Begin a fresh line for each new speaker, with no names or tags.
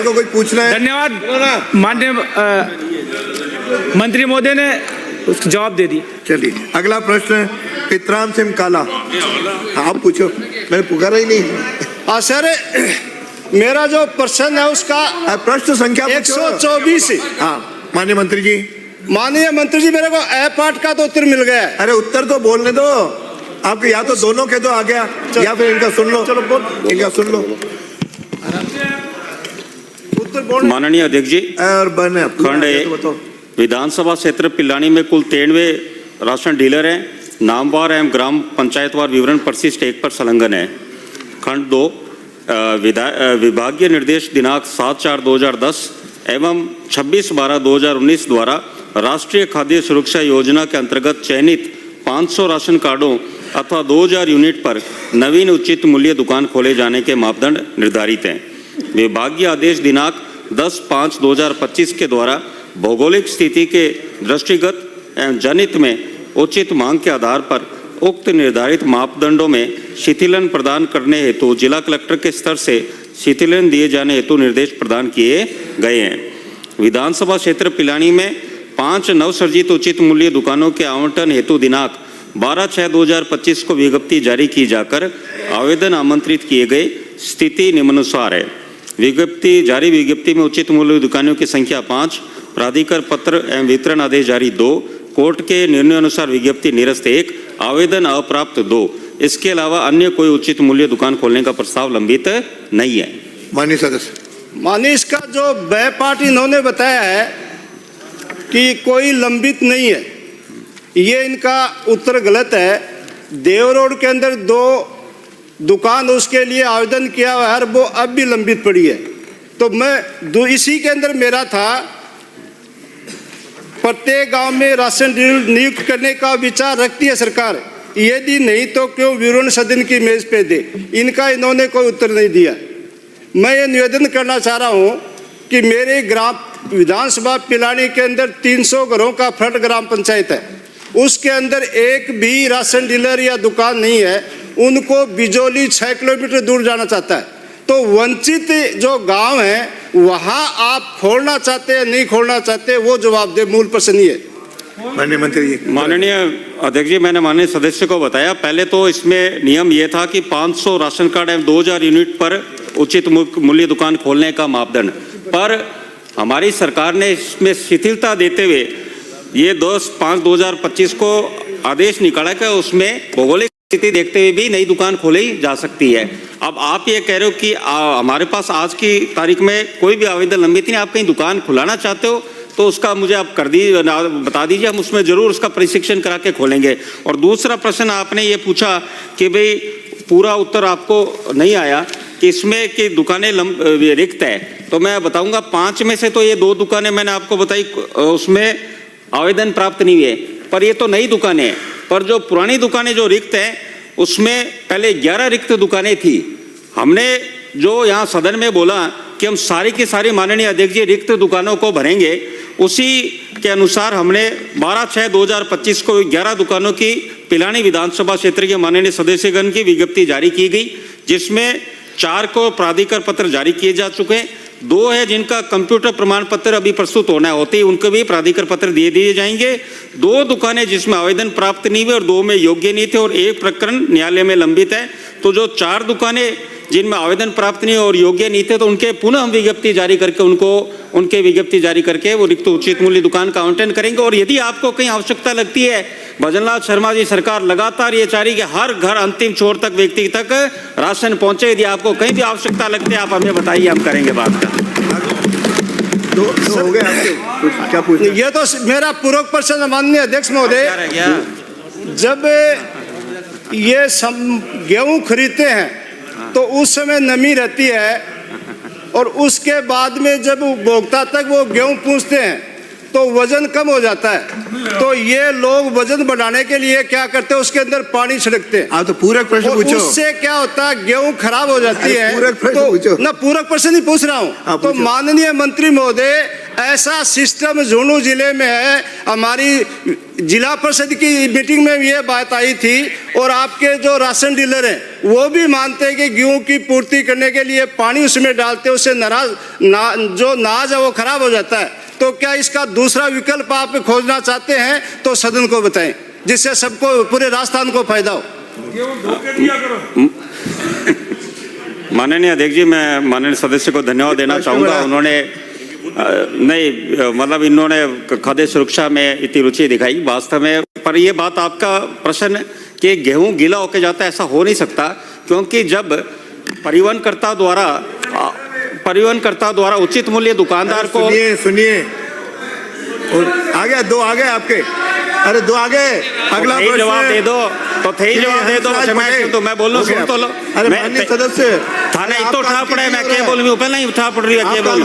को कुछ पूछना है?
धन्यवाद। माननीय मंत्री महोदय ने उसका जवाब दे दी।
चलिए अगला प्रश्न पितराम सिंह काला, आप पूछो, मैंने पुकारा ही नहीं।
हाँ सर, मेरा जो प्रश्न है उसका
प्रश्न संख्या
124।
हाँ माननीय मंत्री जी।
माननीय मंत्री जी, मेरे को ए पार्ट का तो उत्तर मिल गया है।
अरे उत्तर तो बोलने दो आपके, या तो दोनों के दो आ गया या फिर इनका सुन लो। चलो बोल, इनका सुन लो।
उत्तर बोल।
माननीय अध्यक्ष जी,
और बने
खंड विधानसभा क्षेत्र पिलानी में कुल 93 राशन डीलर हैं। नामवार एवं ग्राम पंचायतवार विवरण परिशिष्ट 1 पर संलग्न है। खंड 2 विभागीय निर्देश दिनांक 7/4/2010 एवं 26/12/2019 द्वारा राष्ट्रीय खाद्य सुरक्षा योजना के अंतर्गत चयनित 500 राशन कार्डों अथवा 2000 यूनिट पर नवीन उचित मूल्य दुकान खोले जाने के मापदंड निर्धारित हैं। विभागीय आदेश दिनांक 10/5/2025 के द्वारा भौगोलिक स्थिति के दृष्टिगत एवं जनित में उचित मांग के आधार पर उक्त निर्धारित मापदंडों में शिथिलन प्रदान करने हेतु जिला कलेक्टर के स्तर से शिथिलन दिए जाने हेतु निर्देश प्रदान किए गए हैं। विधानसभा क्षेत्र पिलानी में 5 नवसर्जित उचित मूल्य दुकानों के आवंटन हेतु दिनांक 12/6/2025 को विज्ञप्ति जारी की जाकर आवेदन आमंत्रित किए गए। स्थिति निम्नानुसार है। विज्ञप्ति में उचित मूल्य दुकानों की संख्या 5, प्राधिकार पत्र एवं वितरण आदेश जारी 2, कोर्ट के निर्णय अनुसार विज्ञप्ति निरस्त 1, आवेदन अप्राप्त 2। इसके अलावा अन्य कोई उचित मूल्य दुकान खोलने का प्रस्ताव लंबित नहीं है।
माननीय सदस्य।
माननीय, इसका जो ब पार्ट इन्होंने बताया है कि कोई लंबित नहीं है, ये इनका उत्तर गलत है। देव रोड के अंदर 2 दुकान उसके लिए आवेदन किया हुआ है, वो अब भी लंबित पड़ी है। तो मैं इसी के अंदर मेरा था, प्रत्येक गांव में राशन डीलर नियुक्त करने का विचार रखती है सरकार, यदि नहीं तो क्यों विवरण सदन की मेज पे दे। इनका इन्होंने कोई उत्तर नहीं दिया। मैं ये निवेदन करना चाह रहा हूँ कि मेरे ग्राम विधानसभा पिलानी के अंदर 300 घरों का फ्रंट ग्राम पंचायत है, उसके अंदर एक भी राशन डीलर या दुकान नहीं है। उनको बिजोली 6 किलोमीटर दूर जाना चाहता है। तो वंचित जो गांव है वहां आप खोलना चाहते हैं नहीं खोलना चाहते, वो जवाब दे। मूल प्रश्न ये।
माननीय मंत्री जी।
माननीय अध्यक्ष जी, मैंने माननीय सदस्य को बताया, पहले तो इसमें नियम ये था कि 500 राशन कार्ड एवं 2000 यूनिट पर उचित मूल्य दुकान खोलने का मापदंड, पर हमारी सरकार ने इसमें शिथिलता देते हुए ये 10/5/2025 को आदेश निकाला कि उसमें भौगोलिक स्थिति देखते हुए भी नई दुकान खोली जा सकती है। अब आप ये कह रहे हो कि हमारे पास आज की तारीख में कोई भी आवेदन लंबित नहीं, आप कहीं दुकान खुलाना चाहते हो तो उसका मुझे आप बता दीजिए, हम उसमें जरूर उसका प्रशिक्षण करा के खोलेंगे। और दूसरा प्रश्न आपने ये पूछा कि भाई पूरा उत्तर आपको नहीं आया कि इसमें कि दुकानें रिक्त है, तो मैं बताऊंगा 5 में से तो ये 2 दुकानें मैंने आपको बताई, उसमें आवेदन प्राप्त नहीं हुए, पर ये तो नई दुकानें हैं। पर जो पुरानी दुकानें जो रिक्त हैं उसमें पहले 11 रिक्त दुकानें थी। हमने जो यहाँ सदन में बोला कि हम सारी की सारी माननीय अध्यक्ष जी रिक्त दुकानों को भरेंगे, उसी के अनुसार हमने 12/6/2025 को 11 दुकानों की पिलानी विधानसभा क्षेत्र के माननीय सदस्यगण की विज्ञप्ति जारी की गई, जिसमें 4 को प्राधिकार पत्र जारी किए जा चुके हैं। 2 है जिनका कंप्यूटर प्रमाण पत्र अभी प्रस्तुत होना होती है, उनको भी प्राधिकार पत्र दिए जाएंगे। 2 दुकानें जिसमें आवेदन प्राप्त नहीं हुए और 2 में योग्य नहीं थे और 1 प्रकरण न्यायालय में लंबित है। तो जो 4 दुकानें जिनमें आवेदन प्राप्त नहीं और योग्य नहीं थे, तो उनके पुनः हम विज्ञप्ति जारी करके उनके विज्ञप्ति जारी करके वो रिक्त उचित मूल्य दुकान का आवंटन करेंगे। और यदि आपको कहीं आवश्यकता लगती है, भजनलाल शर्मा जी सरकार लगातार ये चाह रही कि हर घर अंतिम छोर तक व्यक्ति तक राशन पहुंचे। यदि आपको कहीं भी आवश्यकता लगती है आप हमें बताइए, हम करेंगे बात का।
दो हो गए आपके, क्या पूछ?
ये तो मेरा पूरक प्रश्न माननीय अध्यक्ष महोदय, जब ये गेहूं खरीदते हैं तो उस समय नमी रहती है और उसके बाद में जब उपभोक्ता तक वो गेहूं पहुंचते हैं तो वजन कम हो जाता है। तो ये लोग वजन बढ़ाने के लिए क्या करते हैं, उसके अंदर पानी छिड़कते हैं।
आप तो पूरक प्रश्न पूछो।
उससे क्या होता है, गेहूं खराब हो जाती है।
पूरक प्रश्न पूछो
ना, पूरक प्रश्न ही पूछ रहा हूँ। तो माननीय मंत्री महोदय, ऐसा सिस्टम झुंझुनू जिले में है, हमारी जिला परिषद की मीटिंग में ये बात आई थी और आपके जो राशन डीलर हैं वो भी मानते हैं कि गेहूं की पूर्ति करने के लिए पानी उसमें डालते हैं, उससे जो नाज है वो खराब हो जाता है। तो क्या इसका दूसरा विकल्प आप खोजना चाहते हैं तो सदन को बताएं, जिससे सबको, पूरे राजस्थान को फायदा हो।
माननीय अध्यक्ष जी, मैं माननीय सदस्य को धन्यवाद देना चाहूँगा। उन्होंने नहीं मतलब इन्होंने खाद्य सुरक्षा में इतनी रुचि दिखाई वास्तव में। पर ये बात आपका प्रश्न कि गेहूं गीला होके जाता है, ऐसा हो नहीं सकता, क्योंकि जब परिवहनकर्ता द्वारा उचित मूल्य दुकानदार को
सुनिए आ गया, दो आ गए आपके, अरे दो आ गए, अगला
तो जवाब दे दो, तो थे जवाब दे दो। तो मैं बोल रहा सुन तो लो।
अरे माननीय सदस्य
थाने एक तो उठा पड़े, मैं क्या बोलूँ, पहले ही उठा पड़ रही है क्या बोलूँ।